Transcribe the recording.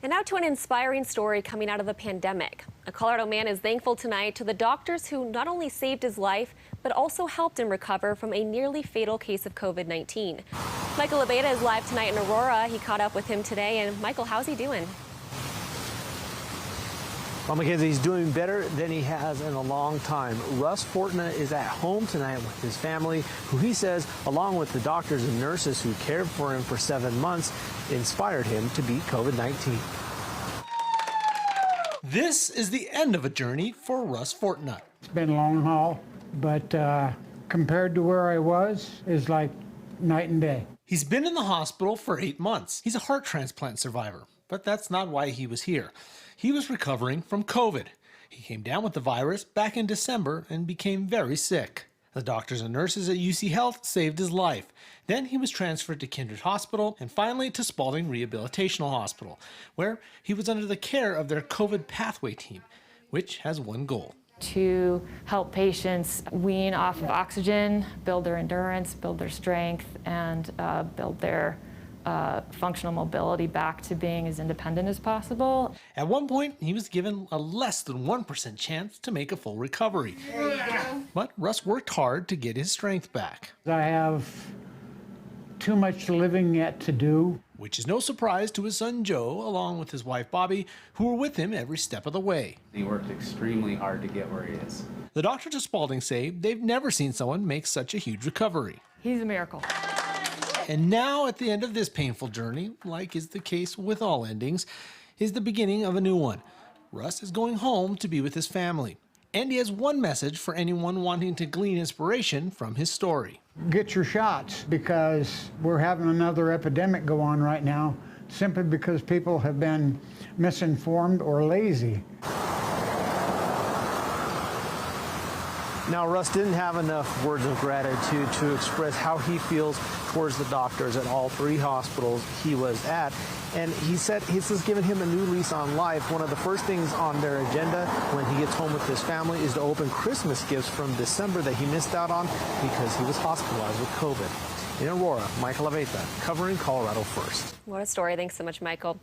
And now to an inspiring story coming out of the pandemic. A Colorado man is thankful tonight to the doctors who not only saved his life, but also helped him recover from a nearly fatal case of COVID-19. Michael Abeyta is live tonight in Aurora. He caught up with him today. And Michael, how's he doing? Well, Mackenzie, he's doing better than he has in a long time. Russ Fortna is at home tonight with his family, who he says, along with the doctors and nurses who cared for him for 7 months, inspired him to beat COVID-19. This is the end of a journey for Russ Fortna. It's been a long haul, but compared to where I was, is like night and day. He's been in the hospital for 8 months. He's a heart transplant survivor, but that's not why he was here. He was recovering from COVID. He came down with the virus back in December and became very sick. The doctors and nurses at UC Health saved his life. Then he was transferred to Kindred Hospital and finally to Spalding Rehabilitation Hospital, where he was under the care of their COVID pathway team, which has one goal: to help patients wean off of oxygen, build their endurance, build their strength, and build their functional mobility back to being as independent as possible. At one point, he was given a less than 1% chance to make a full recovery. But Russ worked hard to get his strength back. I have too much living yet to do. Which is no surprise to his son Joe, along with his wife Bobby, who were with him every step of the way. He worked extremely hard to get where he is. The doctors at Spalding say they've never seen someone make such a huge recovery. He's a miracle. And now, at the end of this painful journey, like is the case with all endings, is the beginning of a new one. Russ is going home to be with his family. And he has one message for anyone wanting to glean inspiration from his story. Get your shots, because we're having another epidemic go on right now, simply because people have been misinformed or lazy. Now, Russ didn't have enough words of gratitude to express how he feels towards the doctors at all 3 hospitals he was at. And he said this has given him a new lease on life. One of the first things on their agenda when he gets home with his family is to open Christmas gifts from December that he missed out on because he was hospitalized with COVID. In Aurora, Michael Abeyta, covering Colorado First. What a story. Thanks so much, Michael.